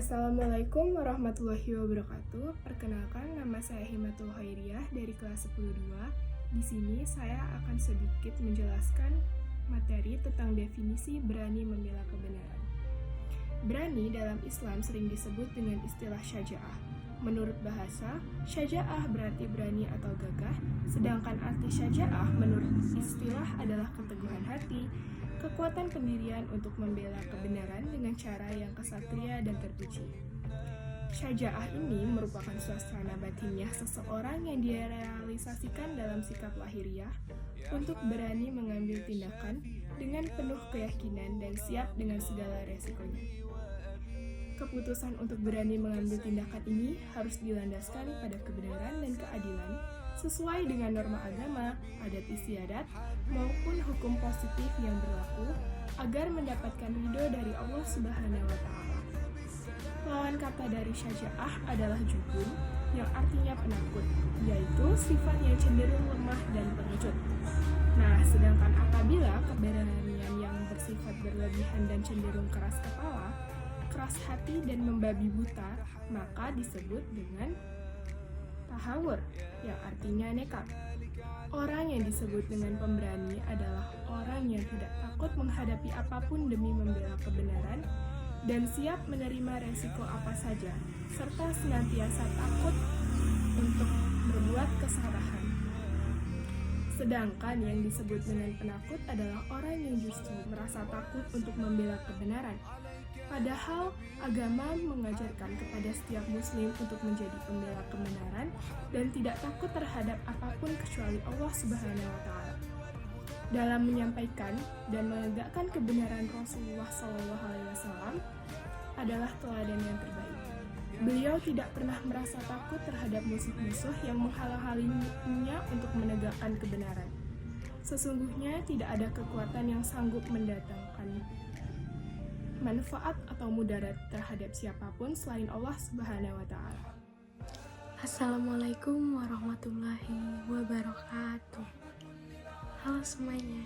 Assalamualaikum warahmatullahi wabarakatuh. Perkenalkan, nama saya Himatul Khairiyah dari kelas 10-2. Di sini saya akan sedikit menjelaskan materi tentang definisi berani membela kebenaran. Berani dalam Islam sering disebut dengan istilah syaja'ah. Menurut bahasa, syaja'ah berarti berani atau gagah, sedangkan arti syaja'ah menurut istilah adalah keteguhan hati, kekuatan pendirian untuk membela kebenaran dengan cara yang kesatria dan terpuji. Syaja'ah ini merupakan suasana batinnya seseorang yang direalisasikan dalam sikap lahiriah untuk berani mengambil tindakan dengan penuh keyakinan dan siap dengan segala resikonya. Keputusan untuk berani mengambil tindakan ini harus dilandaskan pada kebenaran dan keadilan sesuai dengan norma agama, adat istiadat, maupun hukum positif yang berlaku agar mendapatkan ridho dari Allah Subhanahu wa Ta'ala. Lawan kata dari syaja'ah adalah jubun, yang artinya penakut, yaitu sifat yang cenderung lemah dan pengecut. Nah, sedangkan apabila keberanian yang bersifat berlebihan dan cenderung keras kepala, keras hati dan membabi buta, maka disebut dengan tahawur, yang artinya nekat. Orang yang disebut dengan pemberani adalah orang yang tidak takut menghadapi apapun demi membela kebenaran dan siap menerima resiko apa saja, serta senantiasa takut untuk berbuat kesalahan. Sedangkan yang disebut dengan penakut adalah orang yang justru merasa takut untuk membela kebenaran. Padahal agama mengajarkan kepada setiap muslim untuk menjadi pembela kebenaran dan tidak takut terhadap apapun kecuali Allah Subhanahu wa Ta'ala. Dalam menyampaikan dan menegakkan kebenaran Rasulullah SAW adalah teladan yang terbaik. Beliau tidak pernah merasa takut terhadap musuh-musuh yang menghalang-halanginya untuk menegakkan kebenaran. Sesungguhnya tidak ada kekuatan yang sanggup mendatangkan manfaat atau mudarat terhadap siapapun selain Allah Subhanahu wa Ta'ala. Assalamualaikum warahmatullahi wabarakatuh. Halo semuanya,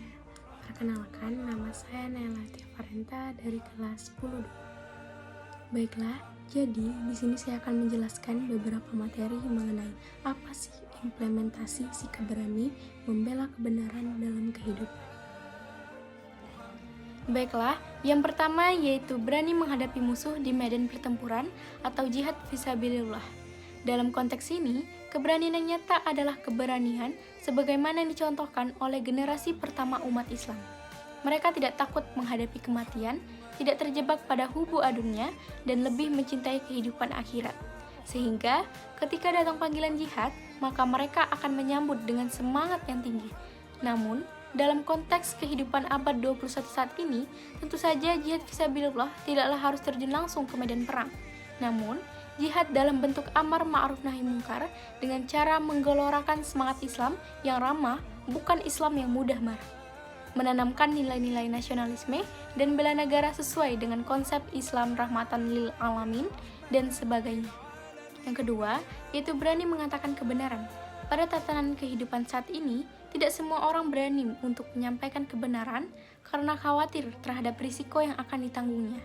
perkenalkan nama saya Naila Tifarenta dari kelas 10. Baiklah, jadi di sini saya akan menjelaskan beberapa materi mengenai apa sih implementasi sikap berani membela kebenaran dalam kehidupan. Baiklah, yang pertama yaitu berani menghadapi musuh di medan pertempuran atau jihad fisabilillah. Dalam konteks ini, keberanian yang nyata adalah keberanian sebagaimana dicontohkan oleh generasi pertama umat Islam. Mereka tidak takut menghadapi kematian, tidak terjebak pada hubu adunnya, dan lebih mencintai kehidupan akhirat. Sehingga, ketika datang panggilan jihad, maka mereka akan menyambut dengan semangat yang tinggi. Namun, dalam konteks kehidupan abad 21 saat ini, tentu saja jihad fisabilillah tidaklah harus terjun langsung ke medan perang. Namun, jihad dalam bentuk amar ma'ruf nahi mungkar dengan cara menggelorakan semangat Islam yang ramah, bukan Islam yang mudah marah. Menanamkan nilai-nilai nasionalisme dan bela negara sesuai dengan konsep Islam rahmatan lil alamin dan sebagainya. Yang kedua, yaitu berani mengatakan kebenaran. Pada tatanan kehidupan saat ini, tidak semua orang berani untuk menyampaikan kebenaran karena khawatir terhadap risiko yang akan ditanggungnya.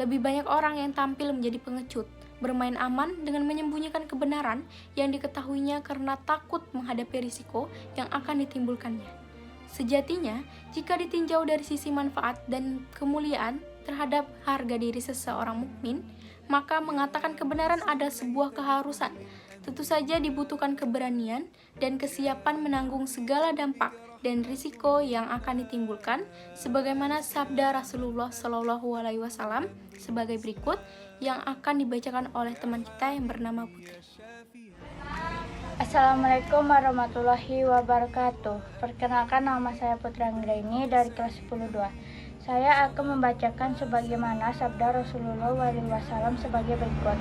Lebih banyak orang yang tampil menjadi pengecut, bermain aman dengan menyembunyikan kebenaran yang diketahuinya karena takut menghadapi risiko yang akan ditimbulkannya. Sejatinya, jika ditinjau dari sisi manfaat dan kemuliaan terhadap harga diri seseorang mukmin, maka mengatakan kebenaran adalah sebuah keharusan. Tentu saja dibutuhkan keberanian dan kesiapan menanggung segala dampak dan risiko yang akan ditimbulkan, sebagaimana sabda Rasulullah SAW sebagai berikut yang akan dibacakan oleh teman kita yang bernama Putri. Assalamualaikum warahmatullahi wabarakatuh. Perkenalkan, nama saya Putri Anggraini dari kelas 10-2. Saya akan membacakan sebagaimana sabda Rasulullah SAW sebagai berikut.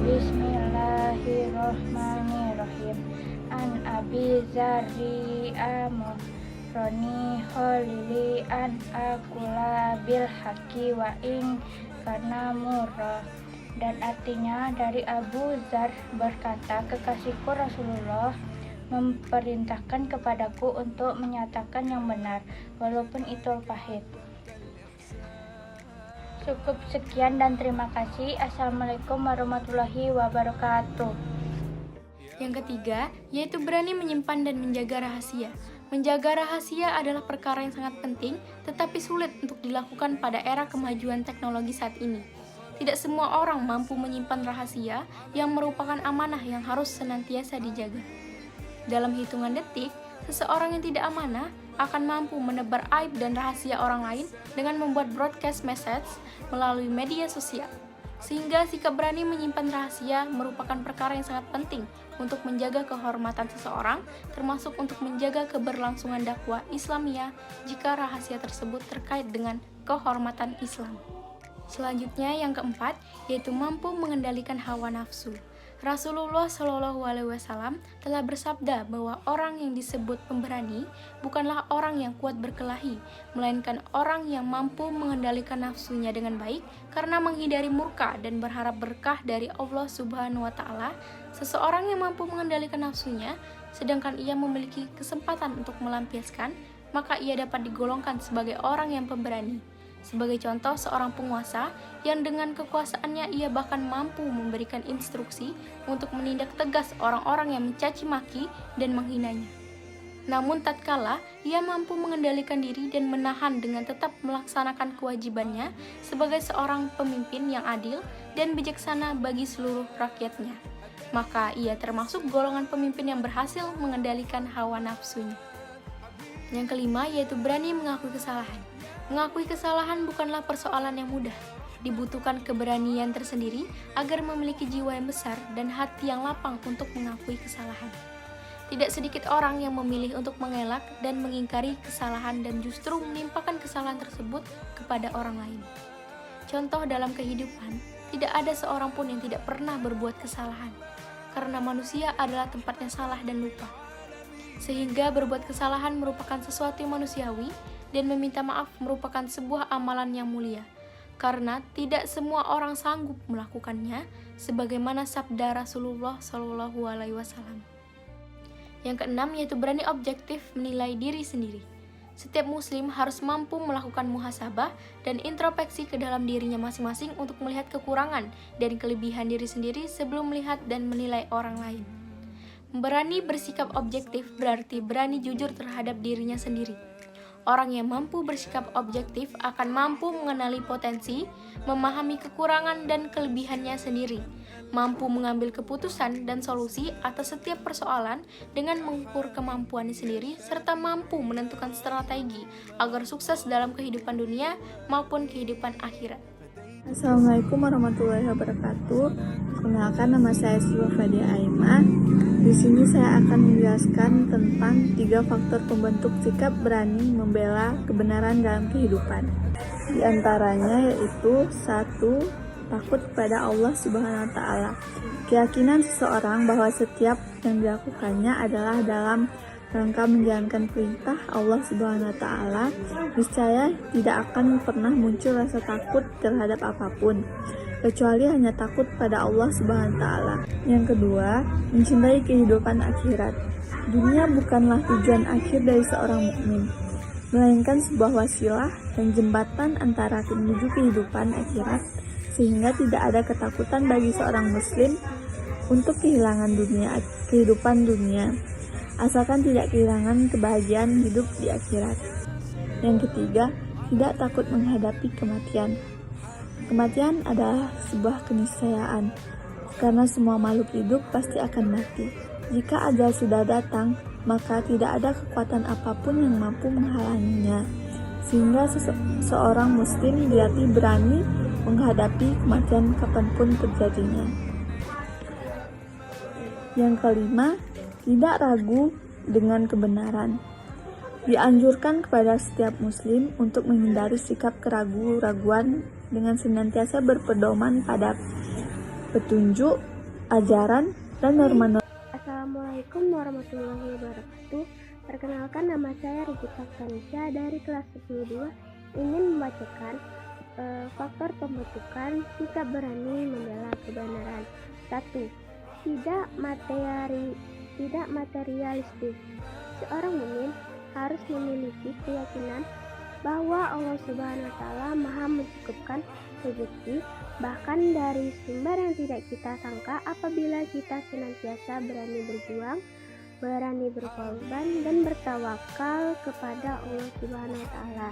Bismillahirrahmanirrahim. An Abi Zarri Roni Khalili an akula bil haqi wa ing karena murah. Dan artinya dari Abu Zar berkata, kekasihku Rasulullah memerintahkan kepadaku untuk menyatakan yang benar, walaupun itu pahit. Cukup sekian dan terima kasih. Assalamualaikum warahmatullahi wabarakatuh. Yang ketiga, yaitu berani menyimpan dan menjaga rahasia. Menjaga rahasia adalah perkara yang sangat penting, tetapi sulit untuk dilakukan pada era kemajuan teknologi saat ini. Tidak semua orang mampu menyimpan rahasia yang merupakan amanah yang harus senantiasa dijaga. Dalam hitungan detik, seseorang yang tidak amanah akan mampu menebar aib dan rahasia orang lain dengan membuat broadcast message melalui media sosial. Sehingga sikap berani menyimpan rahasia merupakan perkara yang sangat penting untuk menjaga kehormatan seseorang, termasuk untuk menjaga keberlangsungan dakwah Islamiyah jika rahasia tersebut terkait dengan kehormatan Islam. Selanjutnya yang keempat, yaitu mampu mengendalikan hawa nafsu. Rasulullah SAW telah bersabda bahwa orang yang disebut pemberani bukanlah orang yang kuat berkelahi, melainkan orang yang mampu mengendalikan nafsunya dengan baik karena menghindari murka dan berharap berkah dari Allah Subhanahu wa Ta'ala. Seseorang yang mampu mengendalikan nafsunya, sedangkan ia memiliki kesempatan untuk melampiaskan, maka ia dapat digolongkan sebagai orang yang pemberani. Sebagai contoh, seorang penguasa yang dengan kekuasaannya ia bahkan mampu memberikan instruksi untuk menindak tegas orang-orang yang mencaci maki dan menghinanya. Namun tatkala ia mampu mengendalikan diri dan menahan dengan tetap melaksanakan kewajibannya sebagai seorang pemimpin yang adil dan bijaksana bagi seluruh rakyatnya, maka ia termasuk golongan pemimpin yang berhasil mengendalikan hawa nafsunya. Yang kelima, yaitu berani mengakui kesalahan. Mengakui kesalahan bukanlah persoalan yang mudah. Dibutuhkan keberanian tersendiri agar memiliki jiwa yang besar dan hati yang lapang untuk mengakui kesalahan. Tidak sedikit orang yang memilih untuk mengelak dan mengingkari kesalahan dan justru menimpakan kesalahan tersebut kepada orang lain. Contoh dalam kehidupan, tidak ada seorang pun yang tidak pernah berbuat kesalahan, karena manusia adalah tempatnya salah dan lupa. Sehingga berbuat kesalahan merupakan sesuatu yang manusiawi, dan meminta maaf merupakan sebuah amalan yang mulia, karena tidak semua orang sanggup melakukannya, sebagaimana sabda Rasulullah SAW. Yang keenam, yaitu berani objektif menilai diri sendiri. Setiap muslim harus mampu melakukan muhasabah dan introspeksi ke dalam dirinya masing-masing untuk melihat kekurangan dan kelebihan diri sendiri sebelum melihat dan menilai orang lain. Berani bersikap objektif berarti berani jujur terhadap dirinya sendiri. Orang yang mampu bersikap objektif akan mampu mengenali potensi, memahami kekurangan dan kelebihannya sendiri, mampu mengambil keputusan dan solusi atas setiap persoalan dengan mengukur kemampuannya sendiri, serta mampu menentukan strategi agar sukses dalam kehidupan dunia maupun kehidupan akhirat. Assalamualaikum warahmatullahi wabarakatuh. Perkenalkan, nama saya Silva Fadia Aimah. Di sini saya akan menjelaskan tentang 3 faktor pembentuk sikap berani membela kebenaran dalam kehidupan. Di antaranya yaitu 1. Takut kepada Allah Subhanahu wa Ta'ala. Keyakinan seseorang bahwa setiap yang dilakukannya adalah dalam rangka menjalankan perintah Allah Subhanahu wa Ta'ala, niscaya tidak akan pernah muncul rasa takut terhadap apapun, kecuali hanya takut pada Allah Subhanahu wa Ta'ala. Yang kedua, mencintai kehidupan akhirat. Dunia bukanlah tujuan akhir dari seorang mukmin, melainkan sebuah wasilah dan jembatan antara menuju kehidupan akhirat, sehingga tidak ada ketakutan bagi seorang muslim untuk kehilangan kehidupan dunia, asalkan tidak kehilangan kebahagiaan hidup di akhirat. Yang ketiga, tidak takut menghadapi kematian. Kematian adalah sebuah keniscayaan, karena semua makhluk hidup pasti akan mati. Jika ajal sudah datang, maka tidak ada kekuatan apapun yang mampu menghalanginya, sehingga seorang muslim dilatih berani menghadapi kematian kapanpun terjadinya. Yang kelima, tidak ragu dengan kebenaran. Dianjurkan kepada setiap muslim untuk menghindari sikap keraguan-raguan dengan senantiasa berpedoman pada petunjuk, ajaran, dan norma-norma. Assalamualaikum warahmatullahi wabarakatuh. Perkenalkan, nama saya Rikita Kanisha dari kelas 12, ingin membacakan faktor pembentukan sikap berani membela kebenaran. 1. Tidak tidak materialistis. Seorang mukmin harus memiliki keyakinan bahwa Allah Subhanahu wa Ta'ala Maha mencukupkan rezeki, bahkan dari sumber yang tidak kita sangka, apabila kita senantiasa berani berjuang, berani berkorban, dan bertawakal kepada Allah Subhanahu wa Ta'ala.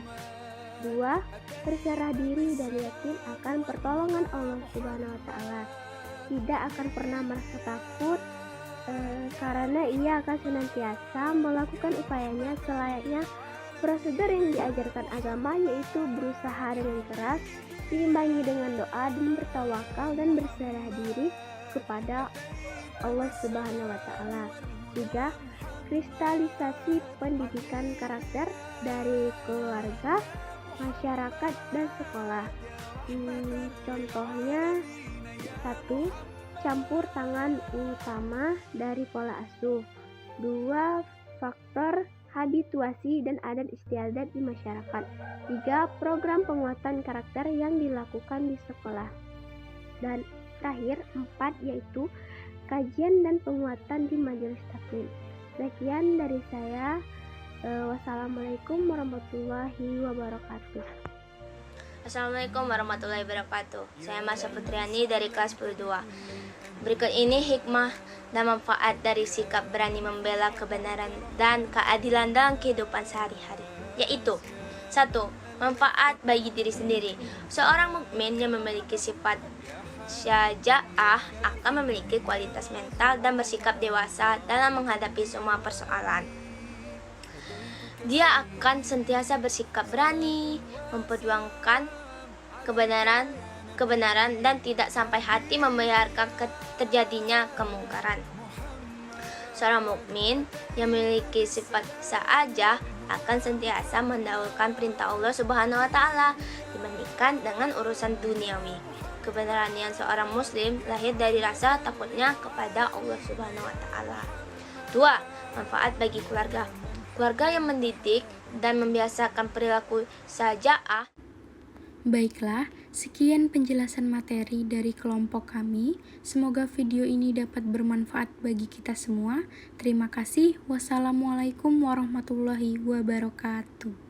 2. Berserah diri dan yakin akan pertolongan Allah Subhanahu wa Ta'ala. Tidak akan pernah merasa takut karena ia akan senantiasa melakukan upayanya selayaknya prosedur yang diajarkan agama, yaitu berusaha dengan keras, diimbangi dengan doa dan bertawakal dan berserah diri kepada Allah Subhanahu wa Ta'ala. 3. Kristalisasi pendidikan karakter dari keluarga, masyarakat, dan sekolah. Contohnya 1. Campur tangan utama dari pola asuh. 2. Faktor habituasi dan adat istiadat di masyarakat. 3. Program penguatan karakter yang dilakukan di sekolah. Dan terakhir 4, yaitu kajian dan penguatan di majelis taklim. Sekian dari saya. Wassalamualaikum warahmatullahi wabarakatuh. Assalamualaikum warahmatullahi wabarakatuh. Saya Masya Putriani dari kelas 12. Berikut ini hikmah dan manfaat dari sikap berani membela kebenaran dan keadilan dalam kehidupan sehari-hari, yaitu 1. Manfaat bagi diri sendiri. Seorang mukmin yang memiliki sifat syaja'ah akan memiliki kualitas mental dan bersikap dewasa dalam menghadapi semua persoalan. Dia akan sentiasa bersikap berani, memperjuangkan kebenaran dan tidak sampai hati membiarkan terjadinya kemungkaran. Seorang mukmin yang memiliki sifat sa'ajah akan sentiasa mendahulukan perintah Allah Subhanahu wa Ta'ala dibandingkan dengan urusan duniawi. Kebenaran yang seorang muslim lahir dari rasa takutnya kepada Allah Subhanahu wa Ta'ala. 2. Manfaat bagi keluarga. Keluarga yang mendidik dan membiasakan perilaku syaja'ah. Baiklah, sekian penjelasan materi dari kelompok kami. Semoga video ini dapat bermanfaat bagi kita semua. Terima kasih. Wassalamualaikum warahmatullahi wabarakatuh.